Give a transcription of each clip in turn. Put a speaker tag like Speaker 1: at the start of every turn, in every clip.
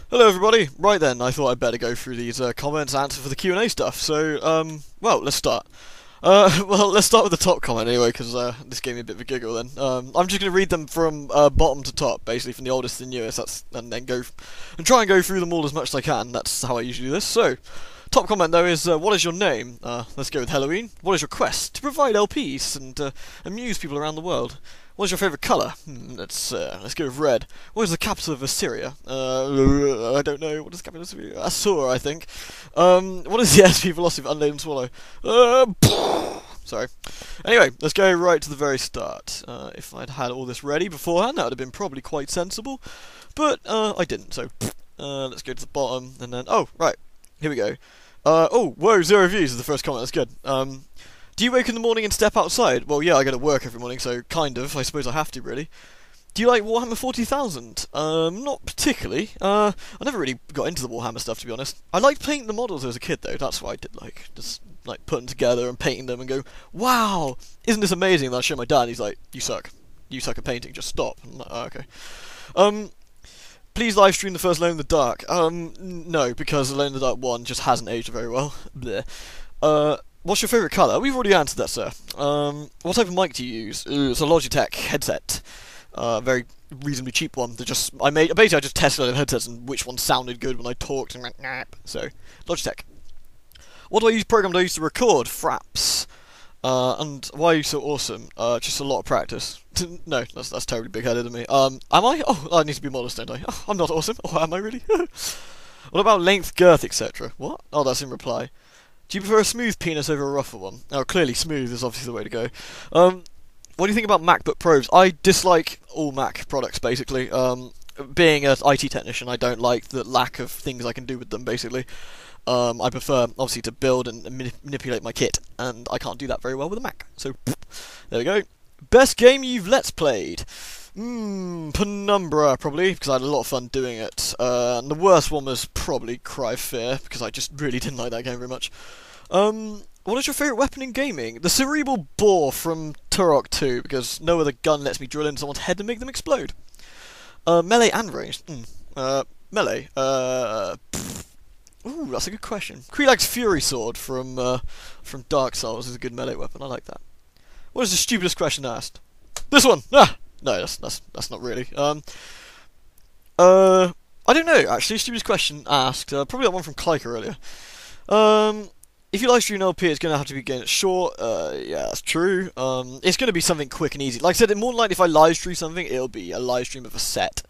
Speaker 1: Hello everybody! Right then, I thought I'd better go through these comments and answer for the Q&A stuff, so, well, let's start. Well, let's start with the top comment anyway, because this gave me a bit of a giggle then. I'm just going to read them from bottom to top, basically from the oldest to the newest, and then and try and go through them all as much as I can. That's how I usually do this. So, top comment though is, what is your name? Let's go with Helloween. What is your quest? To provide LPs and amuse people around the world. What is your favourite colour? Let's go with red. What is the capital of Assyria? I don't know. What is the capital of Assyria? Assur, I think. What is the SP velocity of Unladen and Swallow? Sorry. Anyway, let's go right to the very start. If I'd had all this ready beforehand, that would have been probably quite sensible. But I didn't, so let's go to the bottom, and then... Oh, right. Here we go. Oh, whoa, 0 views is the first comment. That's good. Do you wake in the morning and step outside? Well, yeah, I go to work every morning, so kind of. I suppose I have to, really. Do you like Warhammer 40,000? Not particularly. I never really got into the Warhammer stuff, to be honest. I liked painting the models as a kid, though. That's what I did like. Just, like, putting them together and painting them and go, wow, isn't this amazing? And then I show my dad, and he's like, you suck. You suck at painting, just stop. I'm like, oh, okay. Please live stream the first Alone in the Dark. No, because Alone in the Dark 1 just hasn't aged very well. Bleh. What's your favourite colour? We've already answered that, sir. What type of mic do you use? It's a Logitech headset. Very reasonably cheap one. Basically I just tested other headsets and which one sounded good when I talked and went, nah. So, Logitech. What program do I use to record? Fraps. And why are you so awesome? Just a lot of practice. No, that's terribly big-headed of me. Am I? Oh, I need to be modest, don't I? Oh, I'm not awesome. Oh, am I really? What about length, girth, etc.? What? Oh, that's in reply. Do you prefer a smooth penis over a rougher one? Oh, clearly smooth is obviously the way to go. What do you think about MacBook Pros? I dislike all Mac products, basically. Being an IT technician, I don't like the lack of things I can do with them, basically. I prefer, obviously, to build and manipulate my kit, and I can't do that very well with a Mac. So, there we go. Best game you've Let's Played? Penumbra, probably, because I had a lot of fun doing it. And the worst one was probably Cry of Fear, because I just really didn't like that game very much. What is your favourite weapon in gaming? The Cerebral Bore from Turok 2, because no other gun lets me drill into someone's head and make them explode. Melee and ranged? Melee. Ooh, that's a good question. Krelag's Fury Sword from Dark Souls is a good melee weapon. I like that. What is the stupidest question asked? This one! Ah! No, that's not really. I don't know, actually. Stupidest question asked. Probably that one from Kliker earlier. If you live stream an LP, it's going to have to be again short. Yeah, that's true. It's going to be something quick and easy. Like I said, more than likely if I live stream something, it'll be a live stream of a set.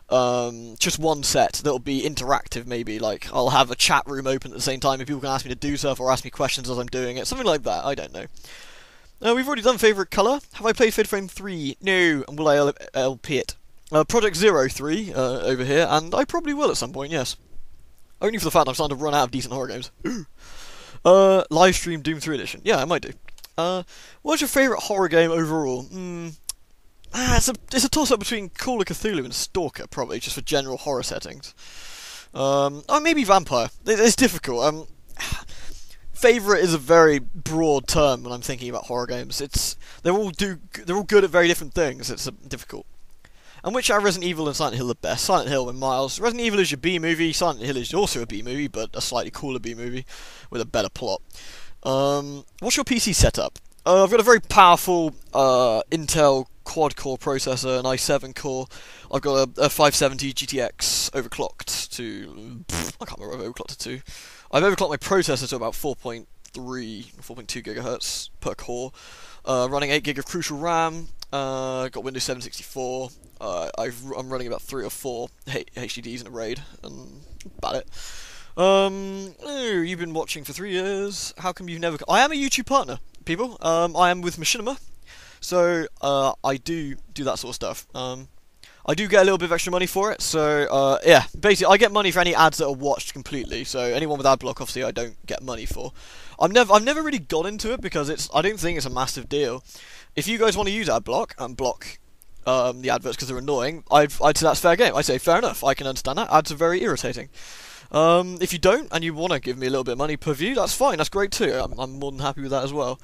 Speaker 1: Just one set that'll be interactive, maybe. Like, I'll have a chat room open at the same time and people can ask me to do stuff or ask me questions as I'm doing it. Something like that. I don't know. We've already done favourite colour. Have I played Fade Frame 3? No. And will I LP it? Project 03 over here, and I probably will at some point, yes. Only for the fact I'm starting to run out of decent horror games. Live stream Doom 3 Edition. Yeah, I might do. What's your favourite horror game overall? It's a toss-up between Call of Cthulhu and Stalker, probably, just for general horror settings. Maybe Vampire. It's difficult. Favourite is a very broad term when I'm thinking about horror games. They're all good at very different things. It's difficult. And which are Resident Evil and Silent Hill the best? Silent Hill and Miles. Resident Evil is your B movie. Silent Hill is also a B movie, but a slightly cooler B movie with a better plot. What's your PC setup? I've got a very powerful Intel quad-core processor, an i7 core. I've got a 570 GTX overclocked to... I can't remember what I've overclocked it to. I've overclocked my processor to about 4.3, 4.2 gigahertz per core. Running 8 gig of Crucial RAM. Got Windows 7 64. I'm running about 3 or 4 HDDs in a RAID, and about it. You've been watching for 3 years. How come you've never... I am a YouTube partner, people. I am with Machinima. So, I do that sort of stuff. I do get a little bit of extra money for it, so, yeah, basically, I get money for any ads that are watched completely, so anyone with ad block, obviously, I don't get money for. I've never really got into it, because I don't think it's a massive deal. If you guys want to use ad block, and block, the adverts because they're annoying, I'd say that's fair game. I'd say, fair enough, I can understand that, ads are very irritating. If you don't, and you want to give me a little bit of money per view, that's fine, that's great too, I'm more than happy with that as well.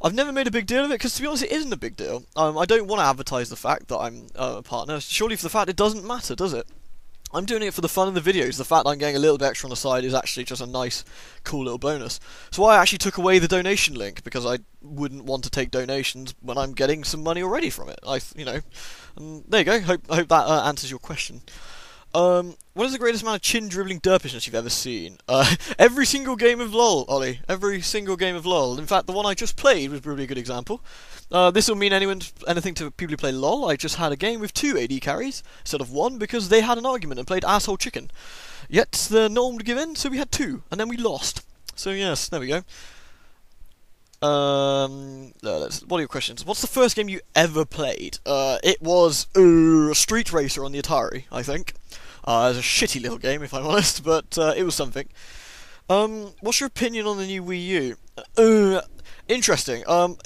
Speaker 1: I've never made a big deal of it, because to be honest, it isn't a big deal. I don't want to advertise the fact that I'm a partner, surely for the fact it doesn't matter, does it? I'm doing it for the fun of the videos. The fact that I'm getting a little bit extra on the side is actually just a nice, cool little bonus. So I actually took away the donation link because I wouldn't want to take donations when I'm getting some money already from it. And there you go. I hope that answers your question. What is the greatest amount of chin dribbling derpishness you've ever seen? Every single game of LoL, Ollie. Every single game of LoL. In fact, the one I just played was probably a good example. This will mean anything to people who play LoL. I just had a game with 2 AD carries instead of 1 because they had an argument and played asshole chicken. Yet the norm would give in, so we had 2, and then we lost. So yes, there we go. What are your questions? What's the first game you ever played? It was Street Racer on the Atari, I think. It was a shitty little game, if I'm honest, but it was something. What's your opinion on the new Wii U? Interesting. I'm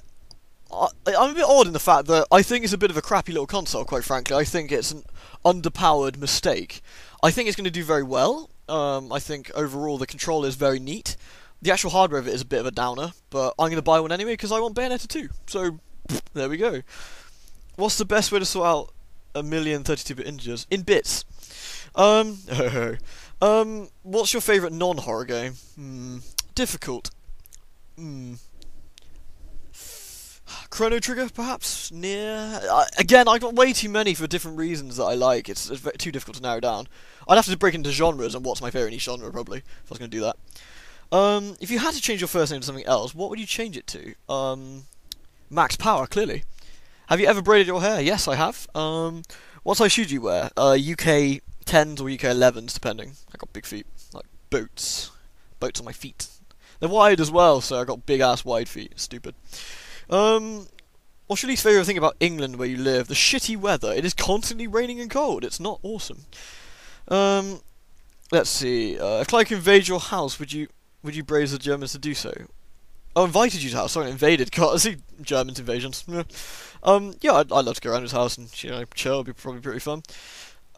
Speaker 1: a bit odd in the fact that I think it's a bit of a crappy little console, quite frankly. I think it's an underpowered mistake. I think it's going to do very well. I think overall the controller is very neat. The actual hardware of it is a bit of a downer, but I'm going to buy one anyway because I want Bayonetta 2. So, there we go. What's the best way to sort out 1,032-bit integers? In bits. What's your favourite non-horror game? Difficult. Chrono Trigger, perhaps? Near. Again, I've got way too many for different reasons that I like. It's too difficult to narrow down. I'd have to break into genres and what's my favourite each genre, probably, if I was going to do that. If you had to change your first name to something else, what would you change it to? Max Power, clearly. Have you ever braided your hair? Yes, I have. What size shoes do you wear? UK 10s or UK 11s, depending. I got big feet, like boats. Boats on my feet. They're wide as well, so I got big ass wide feet. Stupid. What's your least favourite thing about England where you live? The shitty weather. It is constantly raining and cold. It's not awesome. Let's see. If Clive invaded your house, would you brave the Germans to do so? Oh, invited you to house. Sorry, invaded. God, I see Germans invasions. Yeah, I'd love to go around his house and chill. It'd be probably pretty fun.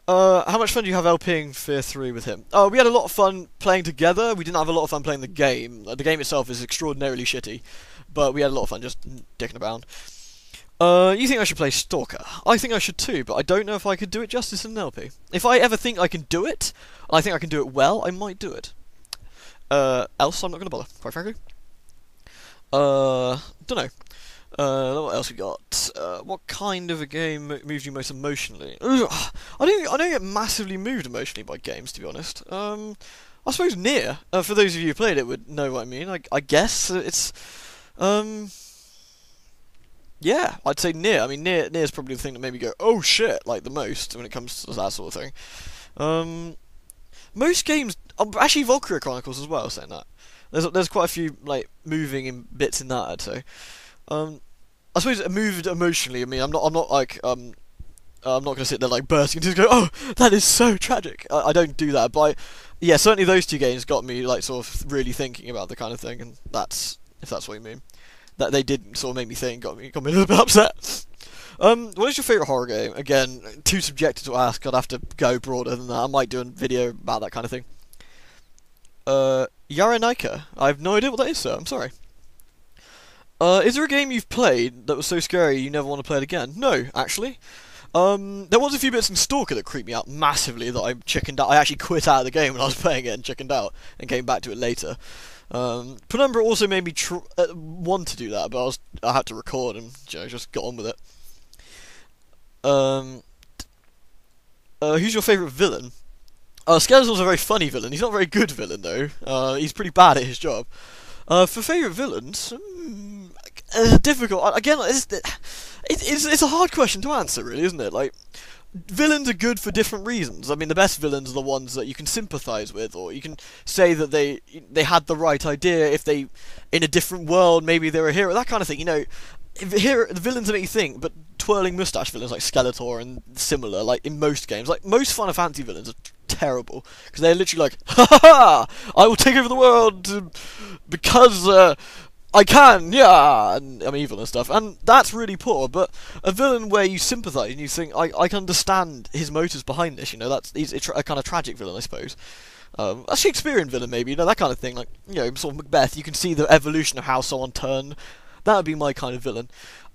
Speaker 1: How much fun do you have LPing Fear 3 with him? Oh, we had a lot of fun playing together. We didn't have a lot of fun playing the game. The game itself is extraordinarily shitty, but we had a lot of fun just dicking around. You think I should play Stalker? I think I should too, but I don't know if I could do it justice in an LP. If I ever think I can do it, and I think I can do it well, I might do it. Else I'm not going to bother, quite frankly. Don't know. What else we got? What kind of a game moves you most emotionally? I don't get massively moved emotionally by games, to be honest. I suppose Nier, for those of you who played it would know what I mean. I guess it's, yeah, I'd say Nier. I mean, Nier's probably the thing that made me go, oh shit, like the most when it comes to that sort of thing. Most games, actually Valkyria Chronicles as well, saying that. There's quite a few, like, moving in bits in that, I'd say. I suppose it moved emotionally. I mean, I'm not like, I'm not going to sit there, like, bursting into go, oh, that is so tragic. I don't do that, but yeah, certainly those two games got me, like, sort of really thinking about the kind of thing, and that's, if that's what you mean. That they did sort of make me think, got me a little bit upset. What is your favourite horror game? Again, too subjective to ask. I'd have to go broader than that. I might do a video about that kind of thing. Yarenika. I have no idea what that is, sir. I'm sorry. Is there a game you've played that was so scary you never want to play it again? No, actually. There was a few bits in Stalker that creeped me out massively that I chickened out. I actually quit out of the game when I was playing it and chickened out and came back to it later. Penumbra also made me want to do that, but I had to record and just got on with it. Who's your favourite villain? Skeletor's a very funny villain. He's not a very good villain though. He's pretty bad at his job. For favourite villains, difficult. Again, it's a hard question to answer, really, isn't it? Like, villains are good for different reasons. I mean, the best villains are the ones that you can sympathise with, or you can say that they had the right idea. If they, in a different world, maybe they're a hero, that kind of thing. The villains that make you think, but twirling moustache villains like Skeletor and similar, like in most games, like most Final Fantasy villains are terrible because they're literally like, ha ha ha, I will take over the world because I can, yeah, and I'm evil and stuff, and that's really poor. But a villain where you sympathise and you think, I can understand his motives behind this, he's a kind of tragic villain, I suppose. A Shakespearean villain, maybe, that kind of thing, like, sort of Macbeth. You can see the evolution of how someone turned. That would be my kind of villain.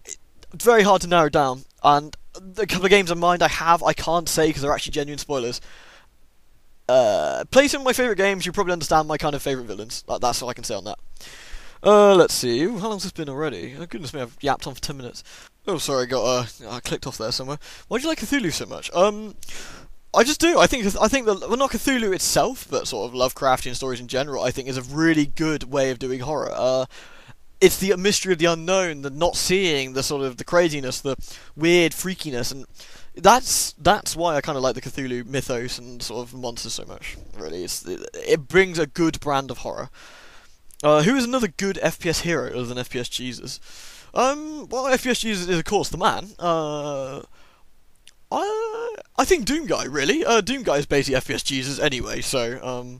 Speaker 1: It's very hard to narrow down, and the couple of games in mind I can't say because they're actually genuine spoilers. play some of my favourite games, you probably understand my kind of favourite villains. That's all I can say on that. Let's see. Ooh, how long's this been already? Oh, goodness me, I've yapped on for 10 minutes. Oh, sorry, I clicked off there somewhere. Why do you like Cthulhu so much? I just do. I think that, well, not Cthulhu itself, but sort of Lovecraftian stories in general, I think is a really good way of doing horror. It's the mystery of the unknown, the not seeing, the sort of the craziness, the weird freakiness, and that's why I kind of like the Cthulhu mythos and sort of monsters so much. Really, it brings a good brand of horror. Who is another good FPS hero other than FPS Jesus? Well, FPS Jesus is of course the man. I think Doom Guy, really. Doom Guy is basically FPS Jesus anyway, so,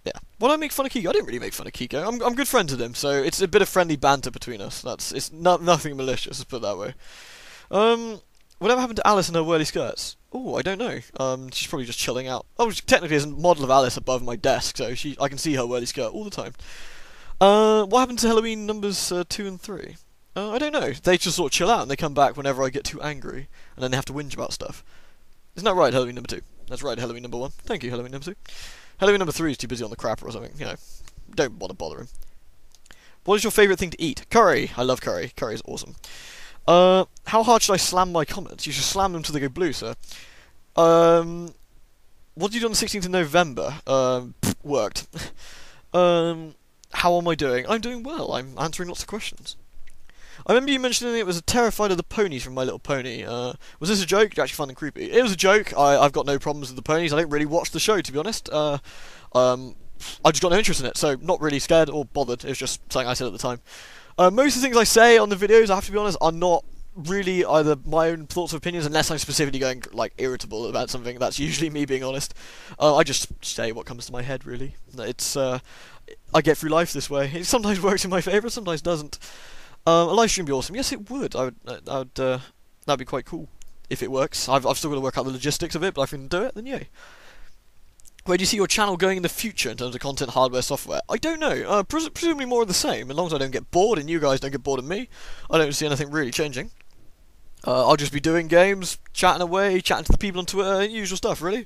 Speaker 1: yeah. Why do I make fun of Kiko? I didn't really make fun of Kiko. I'm good friends with him, so it's a bit of friendly banter between us. It's nothing malicious, let's put it that way. Whatever happened to Alice and her whirly skirts? Oh, I don't know. She's probably just chilling out. Oh, technically there's a model of Alice above my desk, so I can see her whirly skirt all the time. What happened to Halloween numbers 2 and 3? I don't know. They just sort of chill out and they come back whenever I get too angry, and then they have to whinge about stuff. Isn't that right, Halloween number 2? That's right, Halloween number 1. Thank you, Halloween number 2. Halloween number 3 is too busy on the crapper or something, you know. Don't want to bother him. What is your favourite thing to eat? Curry! I love curry. Curry is awesome. How hard should I slam my comments? You should slam them till they go blue, sir. What did you do on the 16th of November? Worked. How am I doing? I'm doing well. I'm answering lots of questions. I remember you mentioning it was terrified of the ponies from My Little Pony. Was this a joke? Did you actually find them creepy? It was a joke. I've got no problems with the ponies. I don't really watch the show, to be honest. I just got no interest in it, so not really scared or bothered. It was just something I said at the time. Most of the things I say on the videos, I have to be honest, are not really either my own thoughts or opinions, unless I'm specifically going, like, irritable about something. That's usually me being honest. I just say what comes to my head, really. It's, I get through life this way. It sometimes works in my favour, sometimes doesn't. A live stream would be awesome. Yes, it would. That'd be quite cool if it works. I've still got to work out the logistics of it, but if I can do it, then yay. Where do you see your channel going in the future in terms of content, hardware, software? I don't know. Presumably more of the same. As long as I don't get bored and you guys don't get bored of me, I don't see anything really changing. I'll just be doing games, chatting away, chatting to the people on Twitter, usual stuff, really.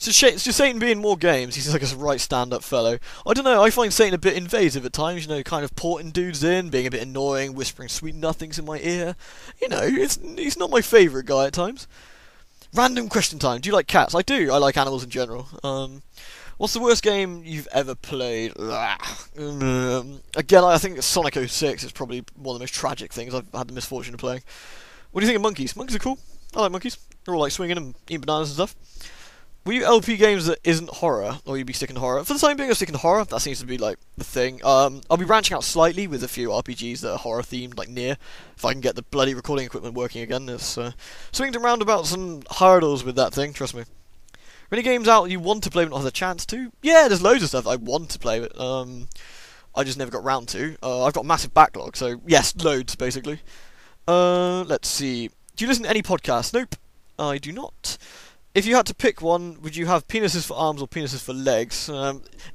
Speaker 1: It's just Satan being more games. He's like a right stand-up fellow. I don't know, I find Satan a bit invasive at times, you know, kind of porting dudes in, being a bit annoying, whispering sweet nothings in my ear. You know, he's not my favourite guy at times. Random question time. Do you like cats? I do. I like animals in general. What's the worst game you've ever played? Again, I think Sonic 06 is probably one of the most tragic things I've had the misfortune of playing. What do you think of monkeys? Monkeys are cool. I like monkeys. They're all like swinging and eating bananas and stuff. Will you LP games that isn't horror, or will you be sticking to horror? For the time being, I'll stick to horror. That seems to be, like, the thing. I'll be branching out slightly with a few RPGs that are horror-themed, like Nier. If I can get the bloody recording equipment working again. There's swings and roundabouts and hurdles with that thing, trust me. Are any games out you want to play but not have the chance to? Yeah, there's loads of stuff I want to play, but I just never got round to. I've got a massive backlog, so yes, loads, basically. Let's see. Do you listen to any podcasts? Nope, I do not. If you had to pick one, would you have penises for arms or penises for legs?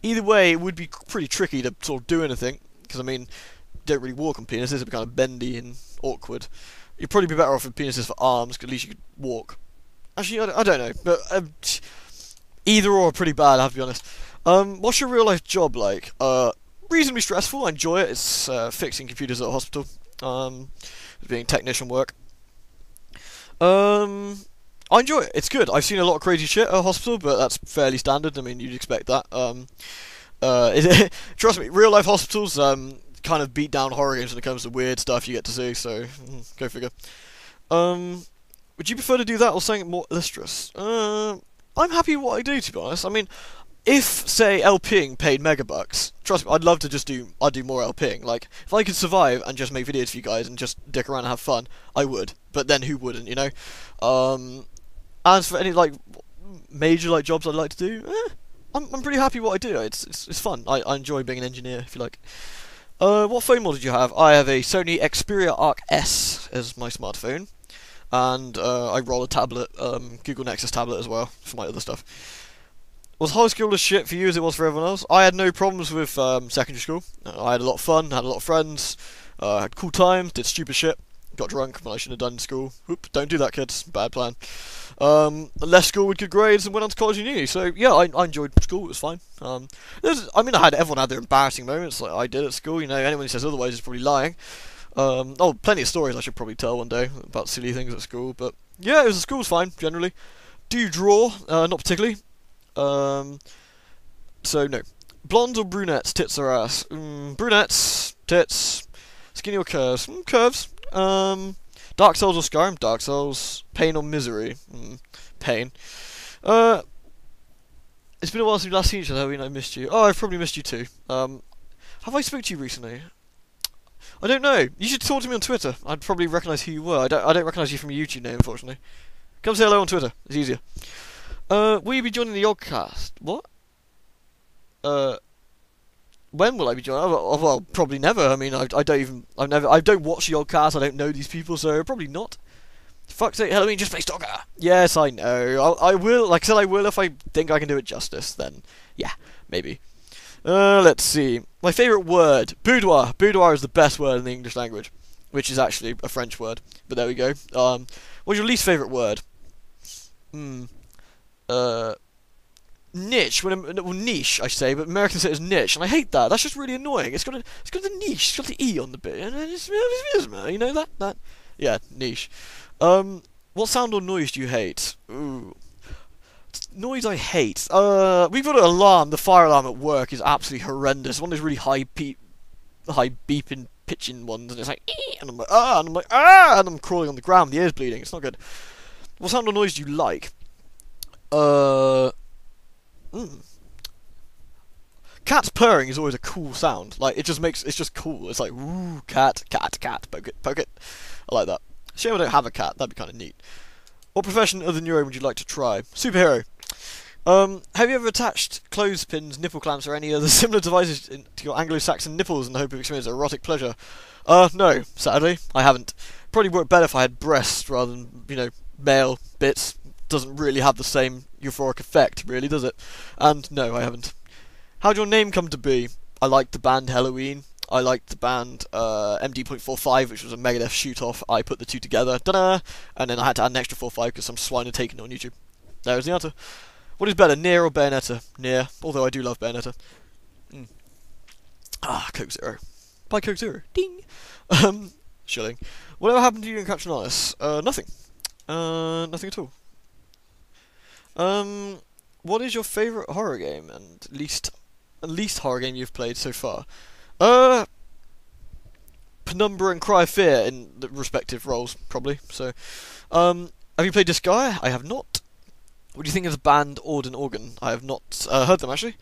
Speaker 1: Either way, it would be pretty tricky to sort of do anything, because, I mean, you don't really walk on penises, it'd be kind of bendy and awkward. You'd probably be better off with penises for arms, because at least you could walk. Actually, I don't know, but either or are pretty bad, I have to be honest. What's your real-life job like? Reasonably stressful, I enjoy it. It's fixing computers at a hospital, being technician work. I enjoy it. It's good. I've seen a lot of crazy shit at a hospital, but that's fairly standard. I mean, you'd expect that. Trust me, real life hospitals kind of beat down horror games when it comes to weird stuff you get to see. So go figure. Would you prefer to do that or something more illustrious? I'm happy with what I do, to be honest. I mean, if say LPing paid megabucks, trust me, I'd love to just do. I'd do more LPing. Like, if I could survive and just make videos for you guys and just dick around and have fun, I would. But then who wouldn't, you know? As for any like major like jobs I'd like to do, I'm pretty happy with what I do. It's fun. I enjoy being an engineer, if you like. What phone model did you have? I have a Sony Xperia Arc S as my smartphone, and I roll a tablet, Google Nexus tablet as well for my other stuff. Was high school as shit for you as it was for everyone else? I had no problems with secondary school. I had a lot of fun, had a lot of friends, had cool times, did stupid shit. Got drunk when I shouldn't have done in school. Oop, don't do that, kids. Bad plan. Left school with good grades and went on to college and uni. So yeah, I enjoyed school. It was fine. Everyone had their embarrassing moments like I did at school. You know, anyone who says otherwise is probably lying. Plenty of stories I should probably tell one day about silly things at school. But yeah, the school's fine generally. Do you draw? Not particularly. So no. Blondes or brunettes, tits or ass? Brunettes, tits, skinny or curves? Curves. Dark Souls or Skyrim? Dark Souls. Pain or misery? Pain. It's been a while since we last seen each other, Halloween. I missed you. Oh, I've probably missed you too. Have I spoke to you recently? I don't know. You should talk to me on Twitter. I'd probably recognise who you were. I don't recognise you from your YouTube name, unfortunately. Come say hello on Twitter. It's easier. Will you be joining the Yogcast? What? When will I be joining? Well, probably never. I mean, I don't watch the Yogcast. I don't know these people, so probably not. Fuck's sake, Halloween, just play Stalker. Yes, I know. I will. Like I said, I will if I think I can do it justice. Then, yeah, maybe. Let's see. My favourite word, boudoir. Boudoir is the best word in the English language, which is actually a French word. But there we go. What's your least favourite word? Niche. Well, niche, I say, but Americans say it's niche, and I hate that. That's just really annoying. It's got the niche. It's got the e on the bit, and you know that. Yeah, niche. What sound or noise do you hate? Ooh. Noise I hate. We've got an alarm. The fire alarm at work is absolutely horrendous. One of those really high beeping, pitching ones, and it's like, and I'm like, and I'm crawling on the ground. The ear's bleeding. It's not good. What sound or noise do you like? Cat's purring is always a cool sound. Like it's just cool. It's like, ooh, cat, poke it. I like that. Shame I don't have a cat. That'd be kind of neat. What profession other than your own would you like to try? Superhero. Have you ever attached clothespins, nipple clamps, or any other similar devices to your Anglo-Saxon nipples in the hope of experiencing erotic pleasure? No, sadly, I haven't. Probably work better if I had breasts rather than, male bits. Doesn't really have the same euphoric effect, really, does it? And no, I haven't. How'd your name come to be? I liked the band Helloween. I liked the band MD.45, which was a Megadeth shoot-off. I put the two together, ta-da! And then I had to add an extra 45 because some swine had taken it on YouTube. There's the answer. What is better, Nier or Bayonetta? Nier, although I do love Bayonetta. Coke Zero. Buy Coke Zero. Ding! Shilling. Whatever happened to you in Captain Alice? Nothing. Nothing at all. What is your favourite horror game and least horror game you've played so far? Penumbra and Cry of Fear in the respective roles, probably. So, have you played Disgaea? I have not. What do you think of the band Auden Organ? I have not heard them, actually.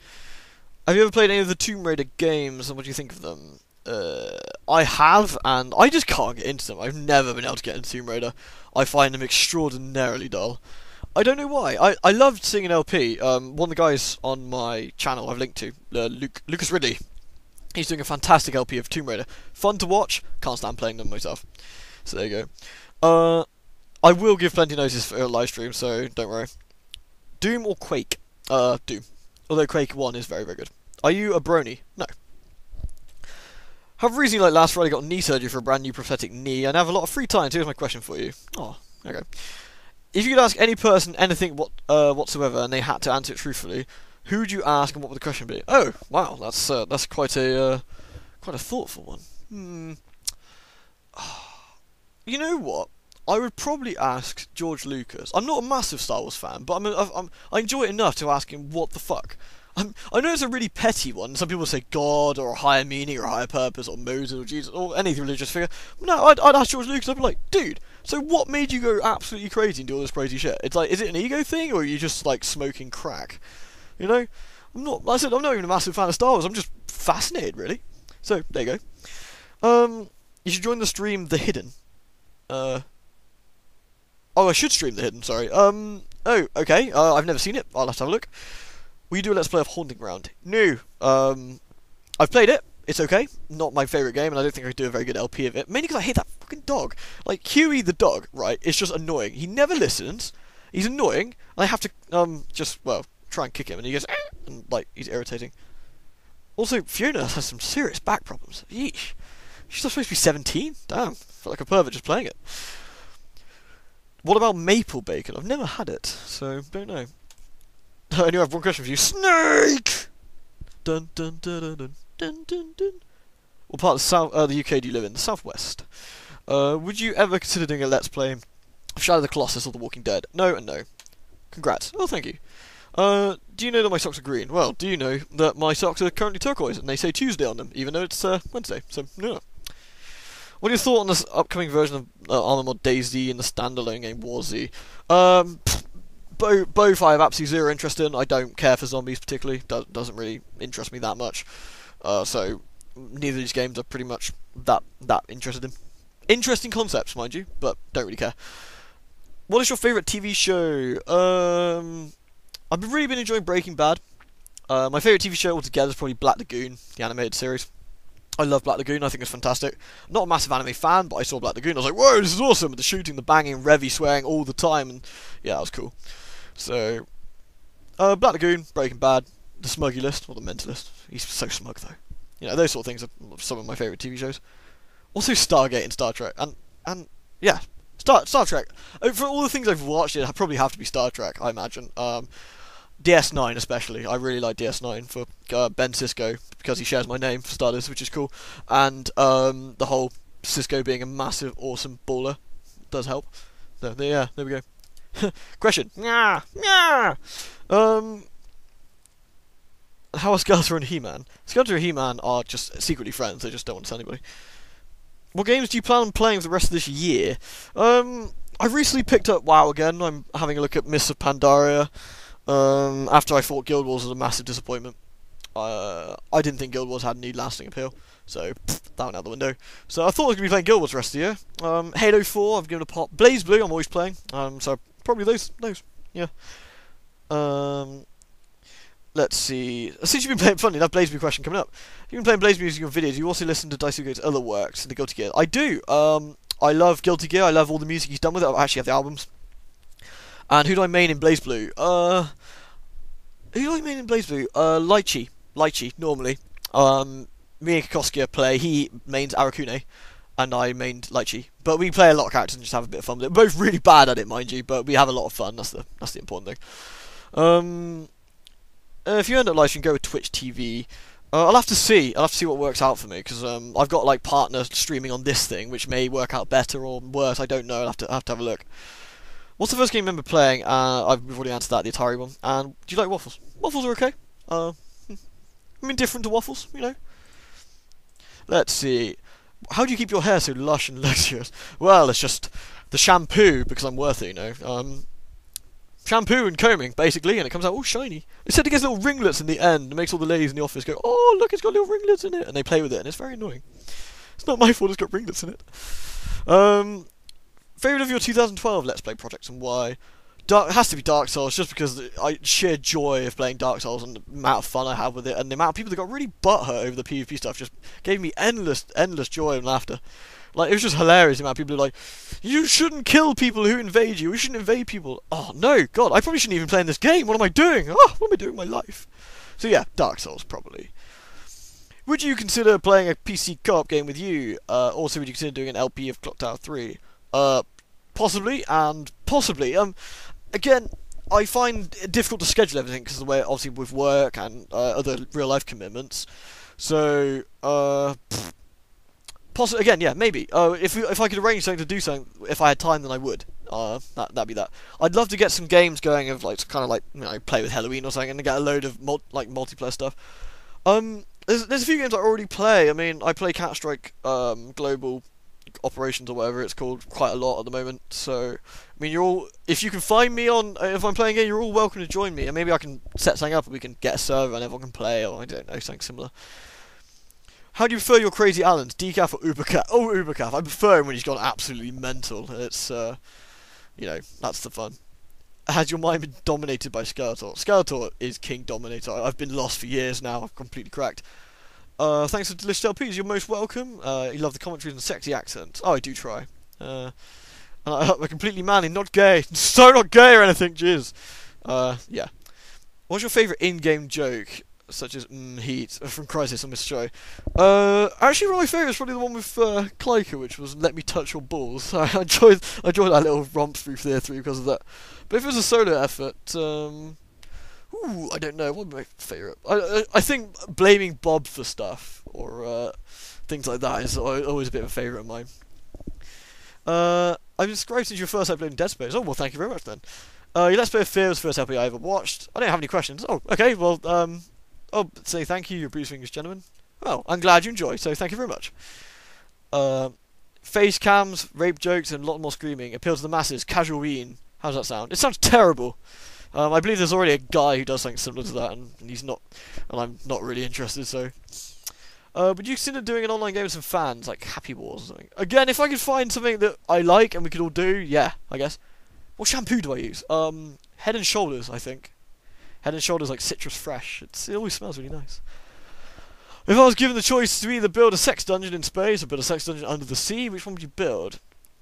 Speaker 1: Have you ever played any of the Tomb Raider games, and what do you think of them? I have, and I just can't get into them. I've never been able to get into Tomb Raider. I find them extraordinarily dull. I don't know why. I loved seeing an LP. One of the guys on my channel I've linked to, Lucas Ridley. He's doing a fantastic LP of Tomb Raider. Fun to watch. Can't stand playing them myself. So there you go. I will give plenty of notice for a live stream, so don't worry. Doom or Quake? Doom. Although Quake 1 is very, very good. Are you a brony? No. Have recently, like last Friday, got knee surgery for a brand new prosthetic knee, and have a lot of free time. So here's my question for you. Oh, okay. If you could ask any person anything whatsoever, and they had to answer it truthfully, who would you ask, and what would the question be? Oh, wow, that's quite a thoughtful one. You know what? I would probably ask George Lucas. I'm not a massive Star Wars fan, but I enjoy it enough to ask him what the fuck. I know it's a really petty one. Some people say God, or a higher meaning, or a higher purpose, or Moses, or Jesus, or any religious figure. No, I'd ask George Lucas. I'd be like, dude, so what made you go absolutely crazy and do all this crazy shit? It's like, is it an ego thing, or are you just like smoking crack? You know, I'm not even a massive fan of Star Wars. I'm just fascinated, really. So there you go. You should join the stream The Hidden. Oh, I should stream The Hidden. Sorry. Oh, okay. I've never seen it. I'll have to have a look. Will you do a Let's Play of Haunting Ground? No. I've played it. It's okay. Not my favourite game, and I don't think I could do a very good LP of it. Mainly because I hate that fucking dog. Like, Huey the dog, right, is just annoying. He never listens. He's annoying, and I have to, try and kick him, and he goes, and, like, he's irritating. Also, Fiona has some serious back problems. Yeesh. She's not supposed to be 17? Damn. I feel like a pervert just playing it. What about maple bacon? I've never had it, so don't know. I only have one question for you. Snake! Dun dun dun dun dun dun dun dun. What part of the UK do you live in? The southwest. Would you ever consider doing a Let's Play of Shadow of the Colossus or The Walking Dead? No and no. Congrats. Oh, thank you. Do you know that my socks are green? Well, do you know that my socks are currently turquoise and they say Tuesday on them, even though it's Wednesday? So, yeah. What are your thoughts on this upcoming version of Armor Mod DayZ in the standalone game Warzy? Both I have absolutely zero interest in. I don't care for zombies particularly. Doesn't really interest me that much. So neither of these games are pretty much that interested in. Interesting concepts, mind you, but don't really care. What is your favourite TV show? I've really been enjoying Breaking Bad. My favourite TV show altogether is probably Black Lagoon, the animated series. I love Black Lagoon, I think it's fantastic. I'm not a massive anime fan, but I saw Black Lagoon, I was like, whoa, this is awesome! With the shooting, the banging, Revy swearing all the time, and yeah, that was cool. So, Black Lagoon, Breaking Bad, The Smuggy List, or The Mentalist. He's so smug, though. You know, those sort of things are some of my favourite TV shows. Also Stargate and Star Trek, and yeah, Star Trek. For all the things I've watched, it probably have to be Star Trek, I imagine. DS9 especially. I really like DS9 for Ben Sisko, because he shares my name, for starters, which is cool. And the whole Sisko being a massive, awesome baller does help. So, yeah, there we go. Question. How are Skeletor and He-Man? Skeletor and He-Man are just secretly friends, they just don't want to tell anybody. What games do you plan on playing for the rest of this year? I recently picked up WoW again. I'm having a look at Mists of Pandaria. After I thought Guild Wars was a massive disappointment. I didn't think Guild Wars had any lasting appeal, so that went out the window. So I thought I was going to be playing Guild Wars the rest of the year. Halo 4, I've given a pop. Blaze Blue, I'm always playing. So probably those, yeah. Let's see. Since you've been playing, funny enough, Blaze Blue question coming up. You've been playing Blaze Blue using your videos. You also listen to Daisuke's other works in the Guilty Gear. I do. I love Guilty Gear. I love all the music he's done with it. I actually have the albums. And who do I main in Blaze Blue? Who do I main in Blaze Blue? Lychee, normally. Me and Kokoskia play. He mains Arakune, and I mained Lychee. But we play a lot of characters and just have a bit of fun with it. We're both really bad at it, mind you, but we have a lot of fun. That's the important thing. If you end up live streaming, go with Twitch TV. I'll have to see. I'll have to see what works out for me, because I've got like partners streaming on this thing, which may work out better or worse. I don't know. I'll have to have a look. What's the first game you remember playing? We've already answered that, the Atari one. And do you like waffles? Waffles are okay. I mean, different to waffles, you know. Let's see. How do you keep your hair so lush and luxurious? Well, it's just the shampoo, because I'm worth it, you know. Shampoo and combing, basically, and it comes out all shiny. It said it gets little ringlets in the end. It makes all the ladies in the office go, oh, look, it's got little ringlets in it. And they play with it, and it's very annoying. It's not my fault it's got ringlets in it. Favourite of your 2012 Let's Play projects and why? It has to be Dark Souls, just because I sheer joy of playing Dark Souls and the amount of fun I have with it, and the amount of people that got really butthurt over the PvP stuff just gave me endless joy and laughter. Like, it was just hilarious the amount of people who were like, you shouldn't kill people who invade you, we shouldn't invade people. Oh no, God, I probably shouldn't even play in this game, what am I doing? Oh, what am I doing with my life? So yeah, Dark Souls, probably. Would you consider playing a PC co-op game with you? Also, would you consider doing an LP of Clock Tower 3? Possibly, and possibly. Again, I find it difficult to schedule everything because of the way, obviously, with work and other real-life commitments. So, possibly, again, yeah, maybe. If I could arrange something to do something, if I had time, then I would. That'd be that. I'd love to get some games going of, like, kind of like, you know, play with Helloween or something, and get a load of multiplayer stuff. There's a few games I already play. I mean, I play Counter-Strike Global Operations or whatever it's called quite a lot at the moment. So, I mean, you're all, if you can find me on, if I'm playing a game, you're all welcome to join me, and maybe I can set something up and we can get a server and everyone can play, or I don't know, something similar. How do you prefer your Crazy Allens, Decaf or Ubercaf? Oh, Ubercaf. I prefer him when he's gone absolutely mental. It's, you know, that's the fun. Has your mind been dominated by Skeletor? Skeletor is King Dominator. I've been lost for years now. I've completely cracked. Thanks for delicious LPs. You're most welcome. You love the commentaries and sexy accents. Oh, I do try. And I'm completely manly, not gay. So not gay or anything, jizz. Yeah. What's your favourite in-game joke? such as Heat from Crisis on Mr. Joy. Actually, one of my favourites is probably the one with Clyker, which was Let Me Touch Your Balls. I enjoyed that little romp through Theater 3 because of that. But if it was a solo effort, I don't know. What's my favourite? I think blaming Bob for stuff or things like that is always a bit of a favourite of mine. I've been subscribed since your first episode in Dead Space. Oh, well, thank you very much then. Your Let's Play of Fear was the first LP I ever watched. I don't have any questions. Oh, okay, well, say thank you, you're Bruce Fingers gentlemen. Well, I'm glad you enjoy, so thank you very much. Face cams, rape jokes, and a lot more screaming. Appeal to the masses, casual-ween. How does that sound? It sounds terrible. I believe there's already a guy who does something similar to that, and he's not, and I'm not really interested, so... would you consider doing an online game with some fans, like Happy Wars or something? Again, if I could find something that I like and we could all do, yeah, I guess. What shampoo do I use? Head and Shoulders, I think. Head and Shoulders like citrus fresh. It always smells really nice. If I was given the choice to either build a sex dungeon in space or build a sex dungeon under the sea, which one would you build?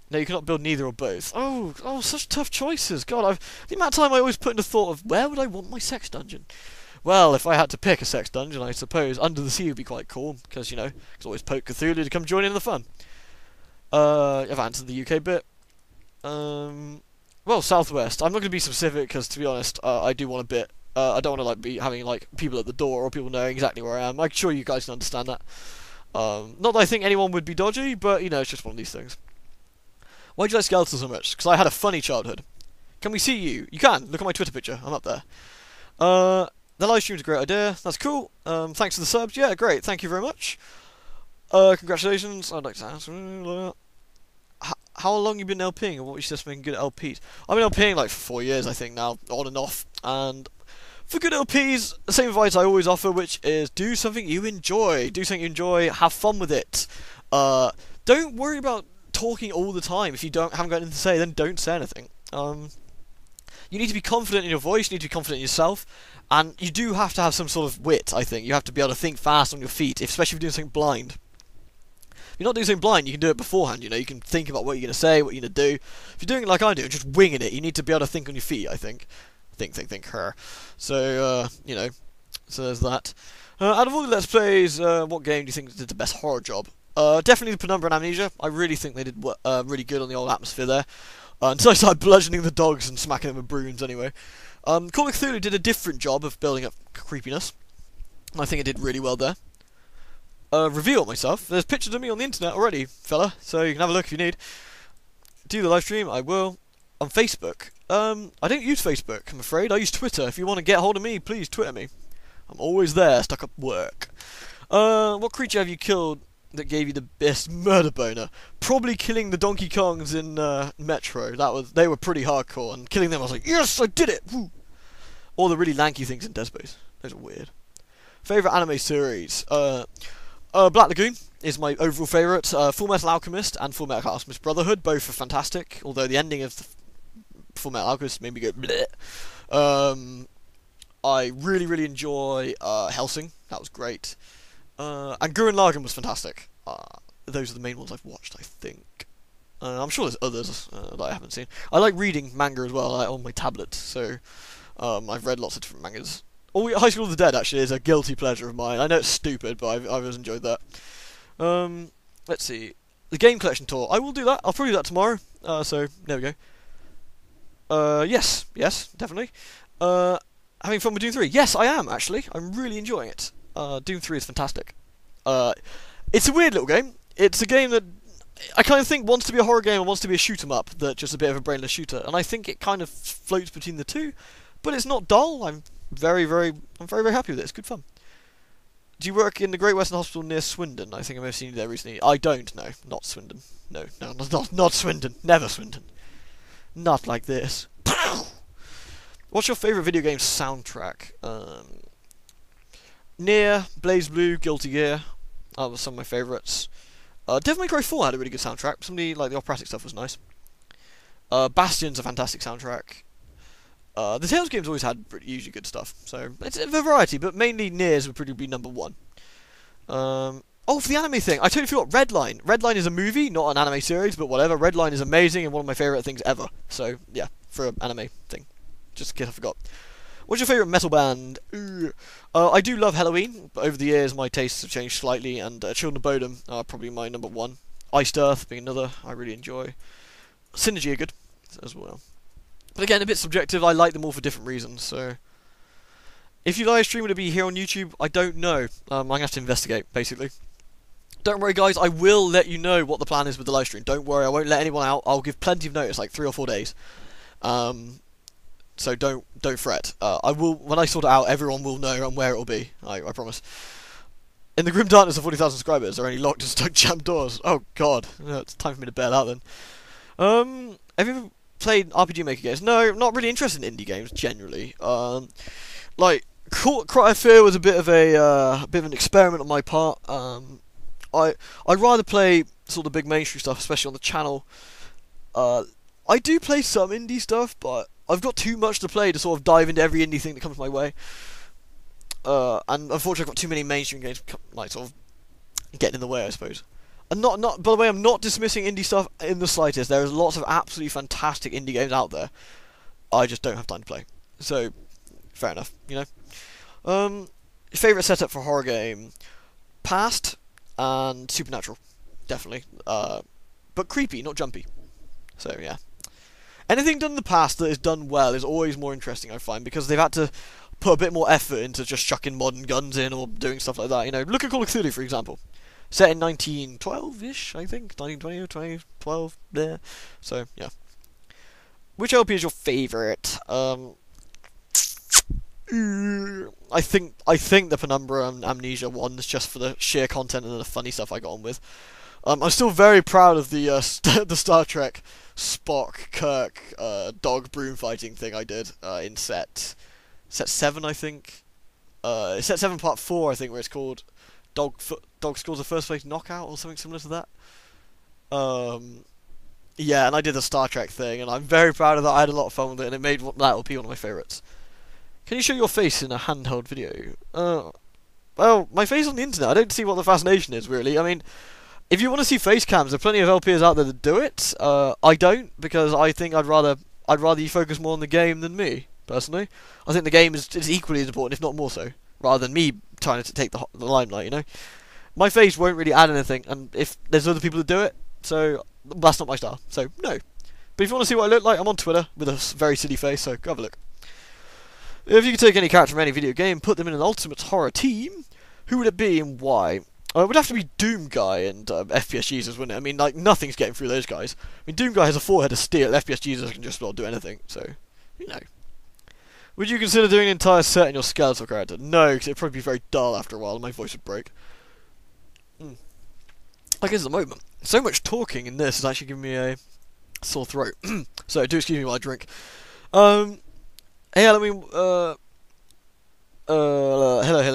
Speaker 1: No, you cannot build neither or both. Oh, such tough choices. God, the amount of time I always put into thought of where would I want my sex dungeon? Well, if I had to pick a sex dungeon, I suppose Under the Sea would be quite cool, because, you know, it's always poke Cthulhu to come join in the fun. I've answered the UK bit. Well, Southwest. I'm not going to be specific, because, to be honest, I do want a bit. I don't want to, like, be having, like, people at the door, or people knowing exactly where I am. I'm sure you guys can understand that. Not that I think anyone would be dodgy, but, you know, it's just one of these things. Why do you like Skeletal so much? Because I had a funny childhood. Can we see you? You can. Look at my Twitter picture. I'm up there. The live stream's a great idea. That's cool. Thanks for the subs. Yeah, great. Thank you very much. Congratulations. I'd like to ask, how long you been LPing, and what you just making good LPs? I've been LPing like for 4 years, I think now, on and off. And for good LPs, the same advice I always offer, which is do something you enjoy. Do something you enjoy. Have fun with it. Don't worry about talking all the time. If you haven't got anything to say, then don't say anything. You need to be confident in your voice. You need to be confident in yourself. And you do have to have some sort of wit, I think. You have to be able to think fast on your feet, especially if you're doing something blind. If you're not doing something blind, you can do it beforehand, you know. You can think about what you're going to say, what you're going to do. If you're doing it like I do, just winging it, you need to be able to think on your feet, I think. Think, her. So, you know, so there's that. Out of all the Let's Plays, what game do you think did the best horror job? Definitely the Penumbra and Amnesia. I really think they did really good on the old atmosphere there. Until I started bludgeoning the dogs and smacking them with brooms, anyway. Call of Cthulhu did a different job of building up creepiness. I think it did really well there. Reveal myself. There's pictures of me on the internet already, fella, so you can have a look if you need. Do the live stream, I will. On Facebook. I don't use Facebook, I'm afraid. I use Twitter. If you want to get hold of me, please Twitter me. I'm always there, stuck up work. What creature have you killed that gave you the best murder boner? Probably killing the Donkey Kongs in Metro. They were pretty hardcore, and killing them I was like, yes, I did it! Woo! Or the really lanky things in Dead Space. Those are weird. Favourite anime series? Black Lagoon is my overall favourite. Full Metal Alchemist and Full Metal Alchemist Brotherhood, both are fantastic, although the ending of Full Metal Alchemist made me go bleh. I really enjoy Hellsing. That was great. And Gurren Lagann was fantastic. Those are the main ones I've watched, I think. I'm sure there's others that I haven't seen. I like reading manga as well, on my tablet, so I've read lots of different mangas. High School of the Dead, actually, is a guilty pleasure of mine. I know it's stupid, but I've always enjoyed that. Let's see. The game collection tour. I will do that. I'll probably do that tomorrow. So, there we go. Yes, definitely. Having fun with Doom 3? Yes, I am, actually. I'm really enjoying it. Doom 3 is fantastic. It's a weird little game. It's a game that I kind of think wants to be a horror game and wants to be a shoot 'em up, that's just a bit of a brainless shooter. And I think it kind of floats between the two, but it's not dull. I'm very happy with it. It's good fun. Do you work in the Great Western Hospital near Swindon? I think I may have seen you there recently. I don't. No, not Swindon. No, not Swindon. Never Swindon. Not like this. What's your favourite video game soundtrack? Nier, Blaze Blue, Guilty Gear. That was some of my favourites. Devil May Cry 4 had a really good soundtrack. Some of the, like, the operatic stuff was nice. Bastion's a fantastic soundtrack. The Tales games always had usually good stuff, so it's a variety, but mainly Nier's would probably be number one. Oh, for the anime thing, I totally forgot Redline. Redline is a movie, not an anime series, but whatever. Redline is amazing and one of my favourite things ever. So, yeah, for an anime thing. Just in case I forgot. What's your favourite metal band? I do love Halloween, but over the years my tastes have changed slightly, and Children of Bodom are probably my number one. Iced Earth being another I really enjoy. Synergy are good as well. But again, a bit subjective. I like them all for different reasons. So, if you live stream, would it be here on YouTube? I don't know. I'm gonna have to investigate, basically. Don't worry, guys. I will let you know what the plan is with the live stream. Don't worry. I won't let anyone out. I'll give plenty of notice, like 3 or 4 days. So don't fret. I will, when I sort it out, everyone will know and where it will be. I promise. In the grim darkness of 40,000 subscribers, are only locked and stuck jammed doors. Oh God, it's time for me to bail out then. Have you ever played RPG Maker games? No, not really interested in indie games generally. Like Cry of Fear was a bit of an experiment on my part. I'd rather play sort of big mainstream stuff, especially on the channel. I do play some indie stuff, but I've got too much to play to sort of dive into every indie thing that comes my way. And unfortunately, I've got too many mainstream games like sort of getting in the way, I suppose. And not by the way, I'm not dismissing indie stuff in the slightest. There is lots of absolutely fantastic indie games out there. I just don't have time to play. So, fair enough, you know. Favorite setup for a horror game? Past and Supernatural, definitely. But creepy, not jumpy. So yeah. Anything done in the past that is done well is always more interesting, I find, because they've had to put a bit more effort into just chucking modern guns in or doing stuff like that. You know, look at Call of Cthulhu, for example. Set in 1912-ish, I think. 1920 or 2012, there. So, yeah. Which LP is your favourite? I think the Penumbra and Amnesia one's just for the sheer content and the funny stuff I got on with. I'm still very proud of the the Star Trek Spock Kirk dog broom fighting thing I did in set 7, I think. Set 7 part 4, I think, where it's called Dog scores a first place knockout or something similar to that. Yeah, and I did the Star Trek thing, and I'm very proud of that. I had a lot of fun with it, and it made that LP one of my favourites. Can you show your face in a handheld video? Well, my face on the internet, I don't see what the fascination is, really. I mean, if you want to see face cams, there are plenty of LPs out there that do it. I don't, because I think I'd rather you focus more on the game than me, personally. I think the game is equally as important, if not more so, rather than me trying to take the limelight, you know? My face won't really add anything, and if there's other people that do it, so that's not my style, so no. But if you want to see what I look like, I'm on Twitter with a very silly face, so go have a look. If you could take any character from any video game, put them in an ultimate horror team, who would it be and why? It would have to be Doom Guy and FPS Jesus, wouldn't it? I mean, like, nothing's getting through those guys. I mean, Doom Guy has a forehead of steel, FPS Jesus can just well do anything, so, you know. Would you consider doing an entire set in your skeletal character? No, because it'd probably be very dull after a while, and my voice would break. I guess at the moment, so much talking in this is actually giving me a sore throat. So, do excuse me while I drink. Hey, hello,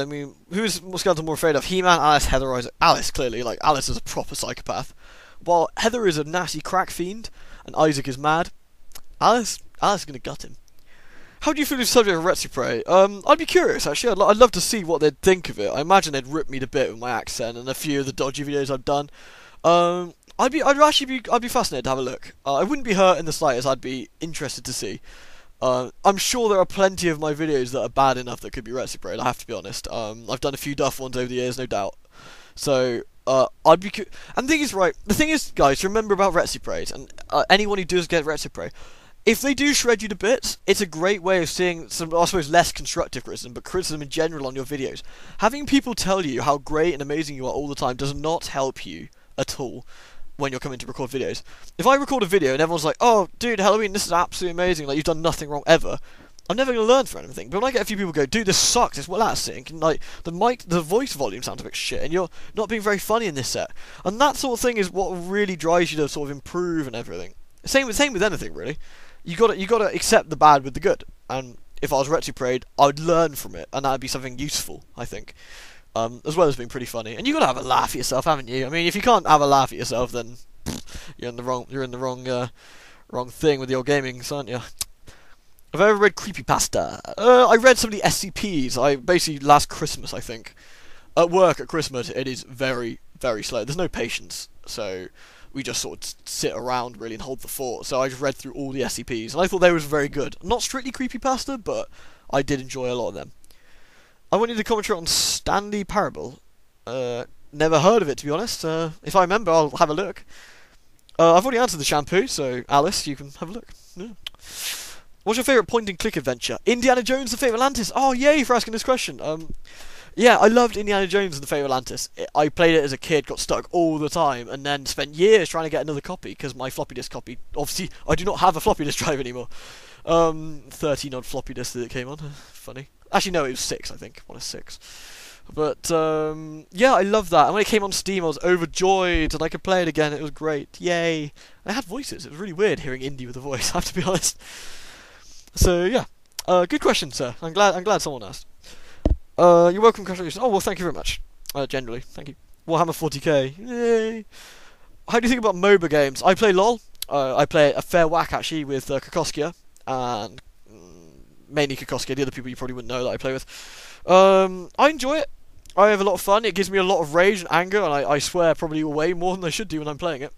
Speaker 1: I mean, who's Skeleton more afraid of? He-Man, Alice, Heather, or Isaac? Alice, clearly. Like, Alice is a proper psychopath. While Heather is a nasty crack fiend, and Isaac is mad, Alice is gonna gut him. How do you feel if the subject of Retsuprey? I'd be curious, actually. I'd love to see what they'd think of it. I imagine they'd rip me to bit with my accent and a few of the dodgy videos I've done. I'd be fascinated to have a look. I wouldn't be hurt in the slightest. I'd be interested to see. I'm sure there are plenty of my videos that are bad enough that could be Retsuprey, I have to be honest. I've done a few duff ones over the years, no doubt. So, I'd be and the thing is, guys, remember about Retsuprey, and anyone who does get Retsuprey, if they do shred you to bits, it's a great way of seeing some, I suppose, less constructive criticism, but criticism in general on your videos. Having people tell you how great and amazing you are all the time does not help you at all when you're coming to record videos. If I record a video and everyone's like, "Oh, dude, Halloween, this is absolutely amazing, like, you've done nothing wrong ever," I'm never going to learn from anything. But when I get a few people go, "Dude, this sucks, it's well out of sync, and like, the voice volume sounds a bit shit, and you're not being very funny in this set," and that sort of thing is what really drives you to sort of improve and everything. Same with anything, really. You gotta accept the bad with the good, and if I was Retsupreyed, I would learn from it, and that'd be something useful, I think. As well as being pretty funny, and you gotta have a laugh at yourself, haven't you? I mean, if you can't have a laugh at yourself, then you're in the wrong thing with your gaming, aren't you? Have I ever read creepypasta? I read some of the SCPs. Basically last Christmas, I think. At work at Christmas, it is very, very slow. There's no patience, so we just sort of sit around really and hold the fort. So I just read through all the SCPs, and I thought they were very good. Not strictly creepypasta, but I did enjoy a lot of them. I wanted to commentary on Stanley Parable. Never heard of it, to be honest. If I remember, I'll have a look. I've already answered the shampoo, so Alice, you can have a look. Yeah. What's your favourite point-and-click adventure? Indiana Jones: The Fate of Atlantis. Oh, yay for asking this question. Yeah, I loved Indiana Jones and the Fate of Atlantis. I played it as a kid, got stuck all the time, and then spent years trying to get another copy because my floppy disk copy. Obviously, I do not have a floppy disk drive anymore. 13 odd floppy disks that it came on. Funny. Actually, no, it was 6. I think one is 6. But yeah, I love that. And when it came on Steam, I was overjoyed, and I could play it again. It was great. Yay! And it had voices. It was really weird hearing Indy with a voice. I have to be honest. So yeah, good question, sir. I'm glad someone asked. You're welcome, congratulations. Oh, well, thank you very much. Generally, thank you. Warhammer 40k. Yay. How do you think about MOBA games? I play LOL. I play a fair whack, actually, with Kokoskia. And mainly Kokoskia. The other people you probably wouldn't know that I play with. I enjoy it. I have a lot of fun. It gives me a lot of rage and anger. And I swear probably way more than I should do when I'm playing it.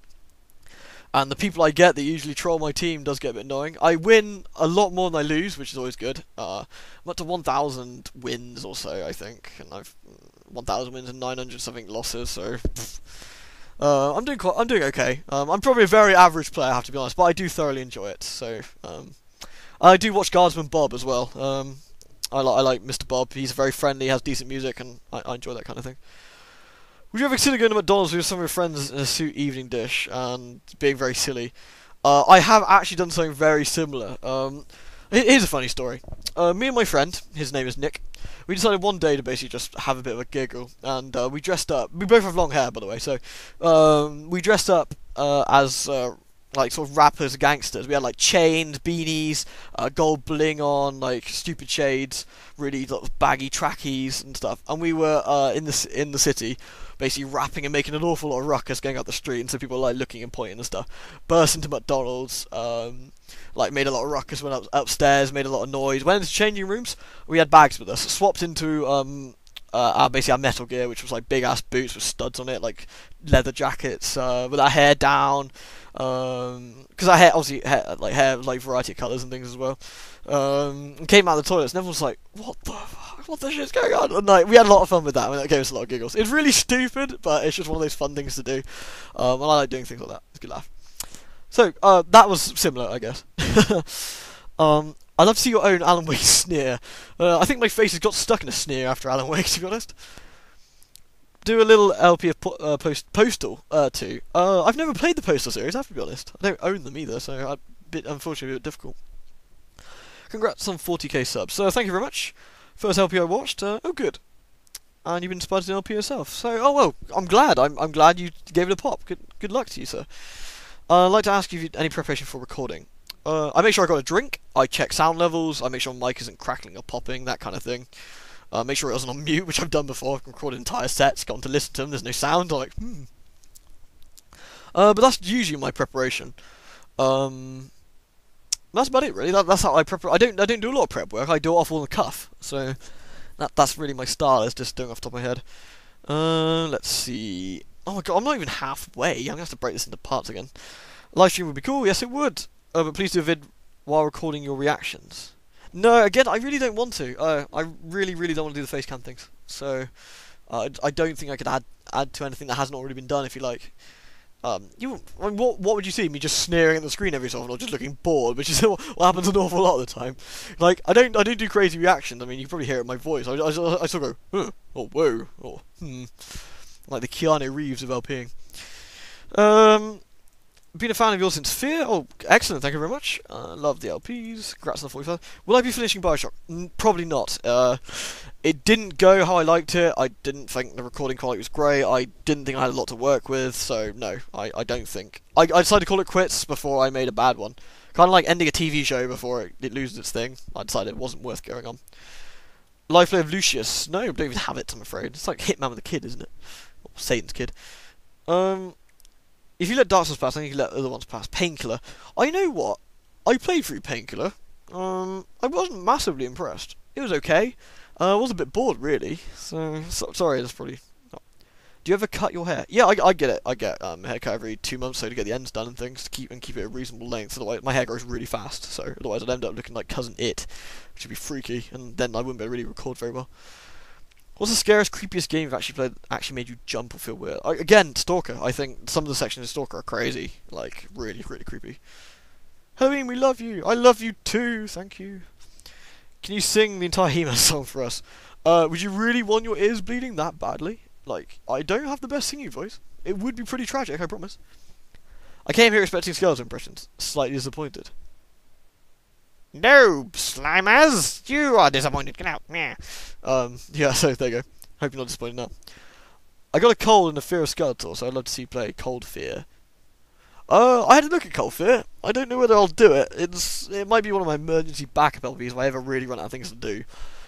Speaker 1: And the people I get that usually troll my team does get a bit annoying. I win a lot more than I lose, which is always good. I'm up to 1,000 wins or so, I think, and I've 1,000 wins and 900 something losses. So I'm doing okay. I'm probably a very average player, I have to be honest, but I do thoroughly enjoy it. So I do watch Guardsman Bob as well. I like Mr. Bob. He's very friendly, has decent music, and I enjoy that kind of thing. Would you ever consider going to McDonald's with some of your friends in a suit evening dish and being very silly? I have actually done something very similar. Here's a funny story. Me and my friend, his name is Nick, we decided one day to basically just have a bit of a giggle, and we dressed up. We both have long hair, by the way, so we dressed up as like sort of rappers, gangsters. We had like chains, beanies, gold bling on, like stupid shades, really baggy trackies and stuff. And we were in the city, basically rapping and making an awful lot of ruckus going up the street, and so people were like looking and pointing and stuff. Burst into McDonald's, like made a lot of ruckus, went upstairs, made a lot of noise. Went into changing rooms. We had bags with us. Swapped into basically our Metal Gear, which was like big ass boots with studs on it, like leather jackets, with our hair down. Because our hair, obviously, hair like variety of colours and things as well. And came out of the toilets, and everyone was like, "What the fuck? What the shit's going on?" And like, we had a lot of fun with that. I mean, that gave us a lot of giggles. It's really stupid, but it's just one of those fun things to do. And I like doing things like that. It's a good laugh. So that was similar, I guess. I'd love to see your own Alan Wake sneer. I think my face has got stuck in a sneer after Alan Wake, to be honest. Do a little LP of Postal 2. I've never played the Postal series, I have to be honest. I don't own them either, so unfortunately a bit difficult. Congrats on 40k subs. So thank you very much. First LP I watched. Oh, good. And you've been inspired to do an LP yourself. So, oh well, I'm glad. I'm glad you gave it a pop. Good luck to you, sir. I'd like to ask you if you any preparation for recording. I make sure I got a drink. I check sound levels. I make sure my mic isn't crackling or popping, that kind of thing. Make sure it wasn't on mute, which I've done before. I've recorded entire sets, gotten to listen to them. There's no sound. I'm like, but that's usually my preparation. That's about it, really. That's how I prepare. I don't do a lot of prep work. I do it off on the cuff. So that's really my style. Is just doing off the top of my head. Let's see. Oh my god, I'm not even halfway. I'm gonna have to break this into parts again. Live stream would be cool. Yes, it would. But please do a vid while recording your reactions. No, again, I really don't want to. I really don't want to do the face cam things. So I don't think I could add to anything that hasn't already been done. If you like, I mean, what would you see? Me just sneering at the screen every so often, or just looking bored, which is what happens an awful lot of the time. Like I don't do crazy reactions. I mean, you can probably hear it in my voice. I sort of go, huh, or whoa, or like the Keanu Reeves of LPing. Been a fan of yours since Fear. Oh, excellent, thank you very much. Love the LPs. Congrats on the 45. Will I be finishing Bioshock? Probably not. It didn't go how I liked it. I didn't think the recording quality was great. I didn't think I had a lot to work with, so no, I don't think. I decided to call it quits before I made a bad one. Kind of like ending a TV show before it loses its thing. I decided it wasn't worth going on. Life Play of Lucius. No, I don't even have it, I'm afraid. It's like Hitman with a kid, isn't it? Or Satan's kid. If you let Dark Souls pass, I think you let other ones pass. Painkiller. I know what. I played through Painkiller. I wasn't massively impressed. It was okay. I was a bit bored, really. So sorry, that's probably not. Do you ever cut your hair? Yeah, I get it. I get haircut every 2 months, so to get the ends done and things, to keep it a reasonable length. Otherwise, my hair grows really fast. So otherwise, I'd end up looking like Cousin It, which would be freaky, and then I wouldn't be able to really record very well. What's the scariest, creepiest game you've actually played that actually made you jump or feel weird? Again, Stalker. I think some of the sections of Stalker are crazy. Like, really, really creepy. Halloween, we love you. I love you too. Thank you. Can you sing the entire He-Man song for us? Would you really want your ears bleeding that badly? Like, I don't have the best singing voice. It would be pretty tragic, I promise. I came here expecting skeleton impressions. Slightly disappointed. No, Slimers! You are disappointed. Get out. Yeah, so there you go. Hope you're not disappointed now. I got a cold and a fear of Skeletor, so I'd love to see you play Cold Fear. I had a look at Cold Fear. I don't know whether I'll do it. It might be one of my emergency backup LPs if I ever really run out of things to do.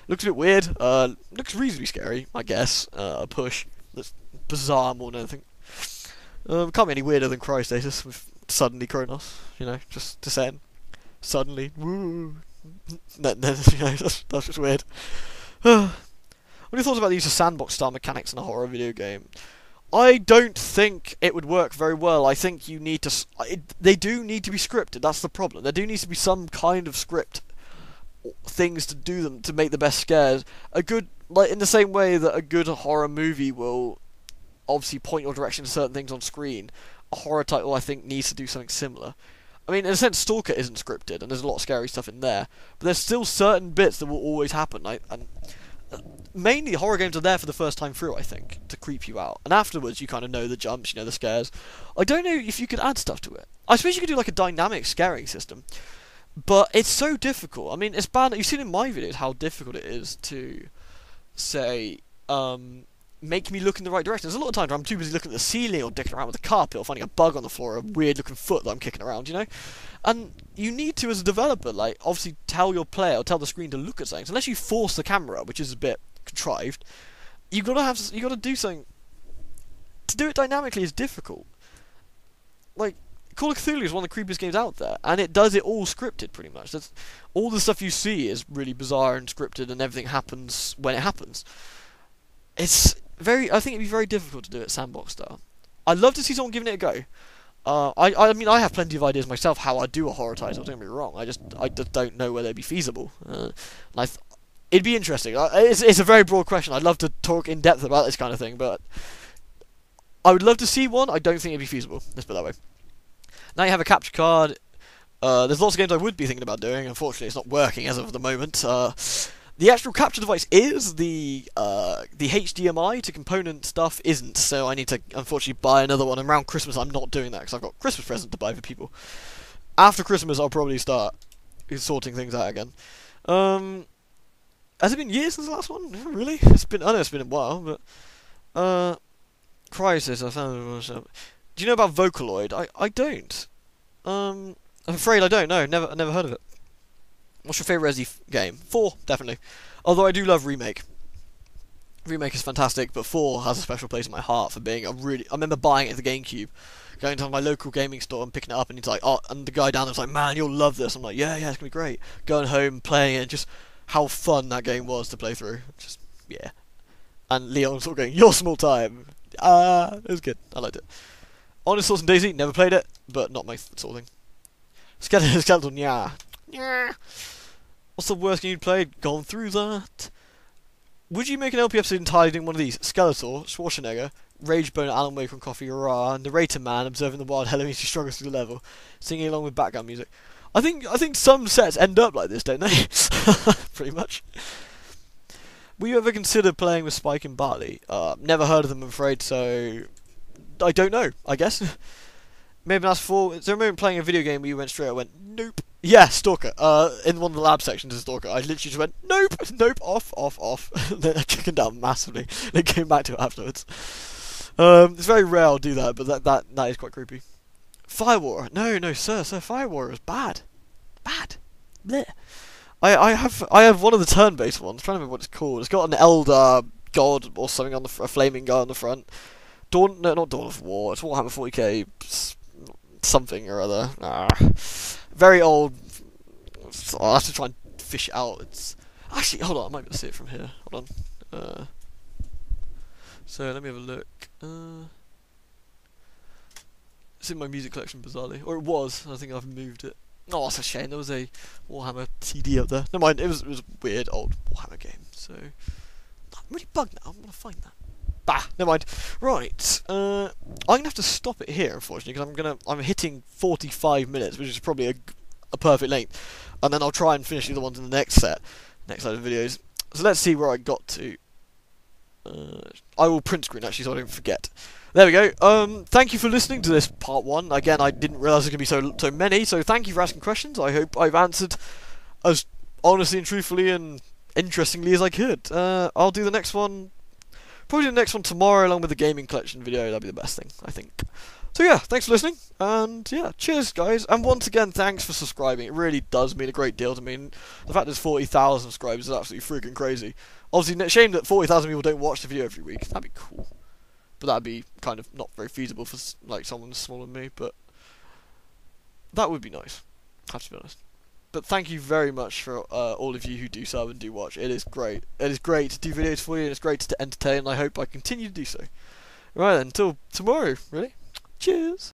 Speaker 1: Looks a bit weird. Looks reasonably scary, I guess. A push. That's bizarre more than anything. Can't be any weirder than Crystasis with suddenly Kronos. You know, just saying. Suddenly, woo. That's just weird. What are your thoughts about the use of sandbox-style mechanics in a horror video game? I don't think it would work very well. I think you need to... they do need to be scripted, that's the problem. There do need to be some kind of script things to do them to make the best scares. A good... like, in the same way that a good horror movie will obviously point your direction to certain things on screen, a horror title, I think, needs to do something similar. I mean, in a sense, Stalker isn't scripted, and there's a lot of scary stuff in there, but there's still certain bits that will always happen. And mainly, horror games are there for the first time through, I think, to creep you out. And afterwards, you kind of know the jumps, you know the scares. I don't know if you could add stuff to it. I suppose you could do like a dynamic scaring system, but it's so difficult. I mean, it's bad. You've seen in my videos how difficult it is to, say, make me look in the right direction. There's a lot of times where I'm too busy looking at the ceiling or dicking around with the carpet or finding a bug on the floor or a weird looking foot that I'm kicking around, you know? And you need to, as a developer, like, obviously tell your player or tell the screen to look at something. So unless you force the camera, which is a bit contrived, you gotta do something. To do it dynamically is difficult. Like, Call of Cthulhu is one of the creepiest games out there, and it does it all scripted, pretty much. All the stuff you see is really bizarre and scripted, and everything happens when it happens. I think it'd be very difficult to do it sandbox style. I'd love to see someone giving it a go. I mean, I have plenty of ideas myself how I do a horror title. Don't get me wrong. I just don't know whether it'd be feasible. It'd be interesting. It's a very broad question. I'd love to talk in depth about this kind of thing, but I would love to see one. I don't think it'd be feasible. Let's put it that way. Now you have a capture card. There's lots of games I would be thinking about doing. Unfortunately, it's not working as of the moment. The actual capture device is, the HDMI to component stuff isn't, so I need to unfortunately buy another one, and around Christmas I'm not doing that because I've got Christmas present to buy for people. After Christmas I'll probably start sorting things out again. Has it been years since the last one? Really? I know it's been a while, but... Crisis, I found it. Do you know about Vocaloid? I don't. I'm afraid I don't know, never heard of it. What's your favourite Resi game? 4, definitely. Although I do love Remake. Remake is fantastic, but 4 has a special place in my heart for being a really... I remember buying it at the GameCube, going to my local gaming store and picking it up, and he's like, oh, and the guy down there was like, man, you'll love this. I'm like, yeah, it's going to be great. Going home, playing it, just how fun that game was to play through. Just, yeah. And Leon sort of going, your small time. It was good. I liked it. Honest Sauce and Daisy, never played it, but not my sort of thing. Skeleton, yeah. What's the worst game you'd played? Gone through that. Would you make an LP episode entirely doing one of these? Skeletor, Schwarzenegger, Ragebone, Alan Wake on Coffee Raw, Narrator Man observing the wild Helloween she struggles through the level, singing along with background music. I think some sets end up like this, don't they? Pretty much. Will you ever consider playing with Spike and Bartley? Never heard of them, I'm afraid, so I don't know, I guess. Maybe that's 4. Is there a moment playing a video game where you went straight? I went, nope. Yeah, Stalker. In one of the lab sections of Stalker, I literally just went, nope, off. Then I chickened down massively. Then came back to it afterwards. It's very rare I'll do that, but that is quite creepy. Firewar. No, sir, Firewar is bad. Blech. I have one of the turn-based ones. I'm trying to remember what it's called. It's got an elder god or something on a flaming guy on the front. Not Dawn of War. It's Warhammer 40k something or other. Very old. I'll have to try and fish it out. It's actually, hold on, I might be able to see it from here. Hold on. So let me have a look. It's in my music collection, bizarrely, or it was. I think I've moved it. Oh, that's a shame. There was a Warhammer CD up there. Never mind. It was a weird old Warhammer game. So really bugged now. I'm gonna find that. Bah, never mind. Right, I'm gonna have to stop it here, unfortunately, because I'm hitting 45 minutes, which is probably a perfect length, and then I'll try and finish the other ones in the next set of videos. So let's see where I got to. I will print screen actually, so I don't forget. There we go. Thank you for listening to this part 1. Again, I didn't realise there was going to be so many, so thank you for asking questions. I hope I've answered as honestly and truthfully and interestingly as I could. I'll do the next one. Probably the next one tomorrow, along with the gaming collection video. That'd be the best thing, I think. So yeah, thanks for listening, and yeah, cheers, guys. And once again, thanks for subscribing. It really does mean a great deal to me. And the fact there's 40,000 subscribers is absolutely freaking crazy. Obviously, shame that 40,000 people don't watch the video every week. That'd be cool, but that'd be kind of not very feasible for like someone smaller than me. But that would be nice. I have to be honest. But thank you very much for all of you who do sub and do watch. It is great. It is great to do videos for you, and it's great to entertain, and I hope I continue to do so. Right then, until tomorrow, really. Cheers!